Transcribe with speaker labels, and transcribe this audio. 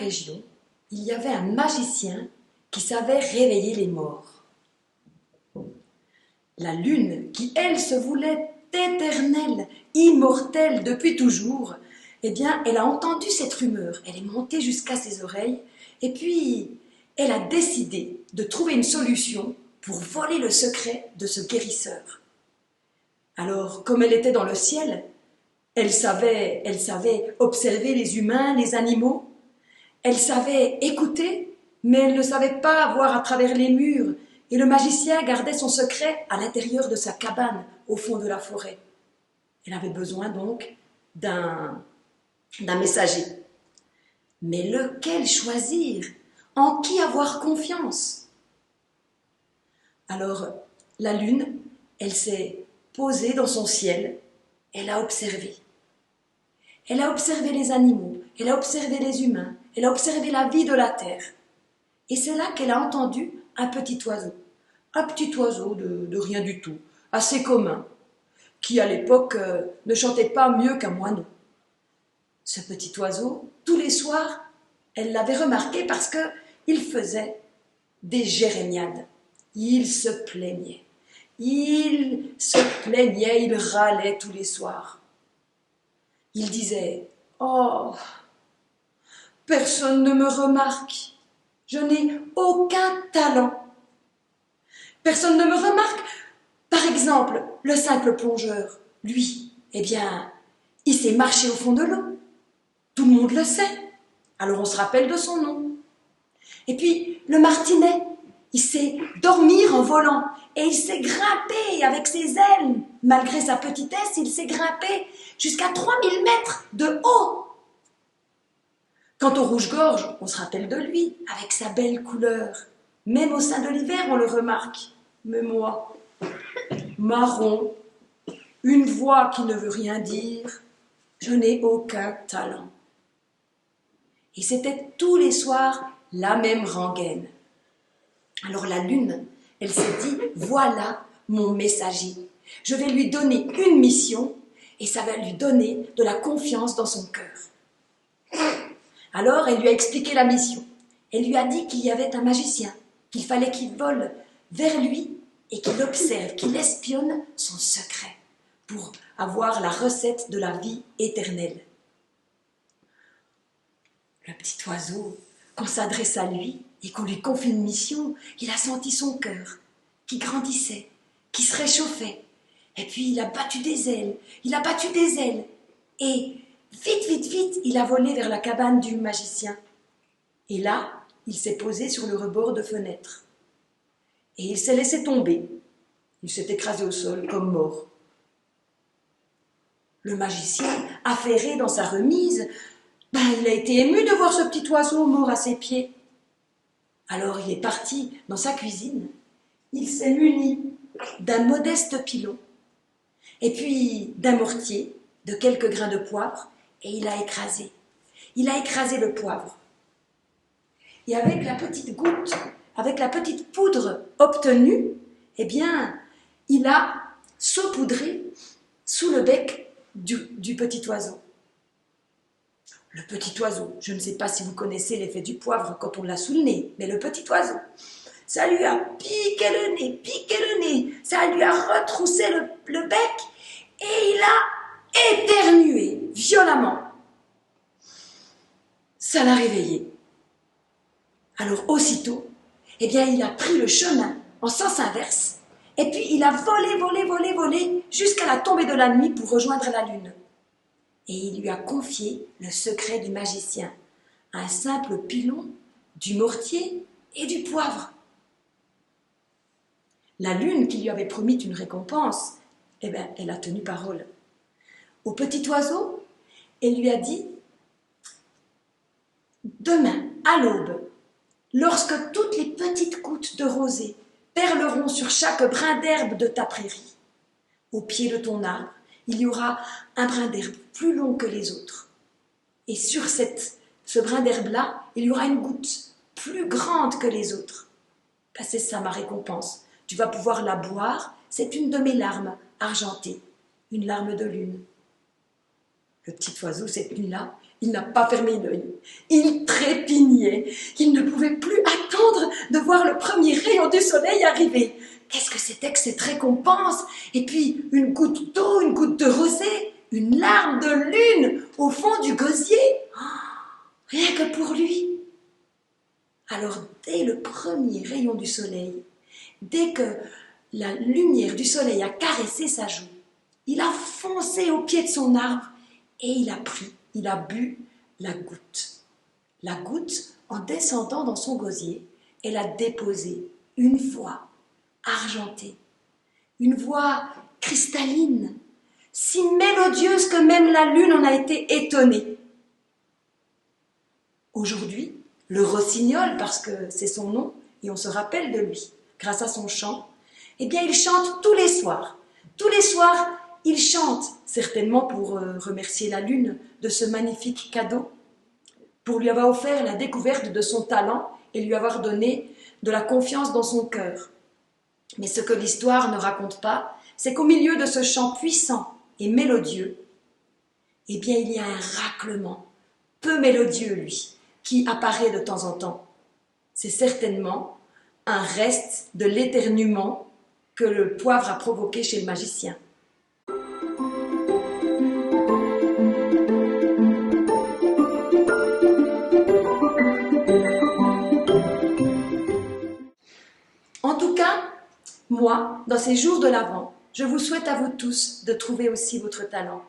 Speaker 1: région, il y avait un magicien qui savait réveiller les morts. La lune, qui elle se voulait éternelle, immortelle depuis toujours, eh bien, elle a entendu cette rumeur, elle est montée jusqu'à ses oreilles, et puis elle a décidé de trouver une solution pour voler le secret de ce guérisseur. Alors, comme elle était dans le ciel, elle savait observer les humains, les animaux, elle savait écouter, mais elle ne savait pas voir à travers les murs, et le magicien gardait son secret à l'intérieur de sa cabane, au fond de la forêt. Elle avait besoin donc d'un messager. Mais lequel choisir? En qui avoir confiance? Alors, la lune, elle s'est posée dans son ciel, elle a observé. Elle a observé les animaux, elle a observé les humains, elle a observé la vie de la terre. Et c'est là qu'elle a entendu un petit oiseau de rien du tout, assez commun, qui à l'époque ne chantait pas mieux qu'un moineau. Ce petit oiseau, tous les soirs, elle l'avait remarqué parce qu'il faisait des jérémiades. Il se plaignait, il râlait tous les soirs. Il disait « Oh, personne ne me remarque, je n'ai aucun talent. Personne ne me remarque. Par exemple, le simple plongeur, lui, eh bien, il sait marcher au fond de l'eau. Tout le monde le sait, alors on se rappelle de son nom. Et puis, le martinet, il sait dormir en volant et il sait grimper avec ses ailes. Malgré sa petitesse, il sait grimper jusqu'à 3000 mètres de haut. Quant au rouge-gorge, on se rappelle de lui, avec sa belle couleur. Même au sein de l'hiver, on le remarque. Mais moi, marron, une voix qui ne veut rien dire, je n'ai aucun talent. Et c'était tous les soirs la même rengaine. Alors la lune, elle s'est dit, voilà mon messager. Je vais lui donner une mission et ça va lui donner de la confiance dans son cœur. Alors elle lui a expliqué la mission. Elle lui a dit qu'il y avait un magicien, qu'il fallait qu'il vole vers lui et qu'il observe, qu'il espionne son secret pour avoir la recette de la vie éternelle. Le petit oiseau, qu'on s'adresse à lui et qu'on lui confie une mission, il a senti son cœur qui grandissait, qui se réchauffait. Et puis il a battu des ailes, et vite, il a volé vers la cabane du magicien. Et là, il s'est posé sur le rebord de fenêtre. Et il s'est laissé tomber. Il s'est écrasé au sol comme mort. Le magicien, affairé dans sa remise, il a été ému de voir ce petit oiseau mort à ses pieds. Alors il est parti dans sa cuisine. Il s'est muni d'un modeste pilon, et puis d'un mortier, de quelques grains de poivre, et il a écrasé. Il a écrasé le poivre. Et avec la petite goutte, avec la petite poudre obtenue, eh bien, il a saupoudré sous le bec du petit oiseau. Le petit oiseau, je ne sais pas si vous connaissez l'effet du poivre quand on l'a sous le nez, mais le petit oiseau, ça lui a piqué le nez, ça lui a retroussé le bec et il a éternué violemment. Ça l'a réveillé. Alors aussitôt, eh bien, il a pris le chemin en sens inverse et puis il a volé jusqu'à la tombée de la nuit pour rejoindre la lune. Et il lui a confié le secret du magicien, un simple pilon, du mortier et du poivre. La lune qui lui avait promis une récompense, eh bien, elle a tenu parole. Au petit oiseau, elle lui a dit « Demain, à l'aube, lorsque toutes les petites gouttes de rosée perleront sur chaque brin d'herbe de ta prairie, au pied de ton arbre, il y aura un brin d'herbe plus long que les autres. Et sur ce brin d'herbe-là, il y aura une goutte plus grande que les autres. Ben, c'est ça ma récompense. Tu vas pouvoir la boire, c'est une de mes larmes argentées, une larme de lune. » Le petit oiseau, cette nuit-là, il n'a pas fermé l'œil. Il trépignait. Il ne pouvait plus attendre de voir le premier rayon du soleil arriver. Qu'est-ce que c'était que cette récompense? Et puis, une goutte d'eau, une goutte de rosée, une larme de lune au fond du gosier. Rien que pour lui. Alors, dès le premier rayon du soleil, dès que la lumière du soleil a caressé sa joue, il a foncé au pied de son arbre et il a bu la goutte. La goutte, en descendant dans son gosier, elle a déposé une voix argentée, une voix cristalline, si mélodieuse que même la lune en a été étonnée. Aujourd'hui, le rossignol, parce que c'est son nom, et on se rappelle de lui, grâce à son chant, eh bien il chante tous les soirs. Tous les soirs, il chante, certainement pour remercier la lune de ce magnifique cadeau, pour lui avoir offert la découverte de son talent et lui avoir donné de la confiance dans son cœur. Mais ce que l'histoire ne raconte pas, c'est qu'au milieu de ce chant puissant et mélodieux, eh bien il y a un raclement, peu mélodieux lui, qui apparaît de temps en temps. C'est certainement un reste de l'éternuement que le poivre a provoqué chez le magicien. En tout cas, moi, dans ces jours de l'Avent, je vous souhaite à vous tous de trouver aussi votre talent.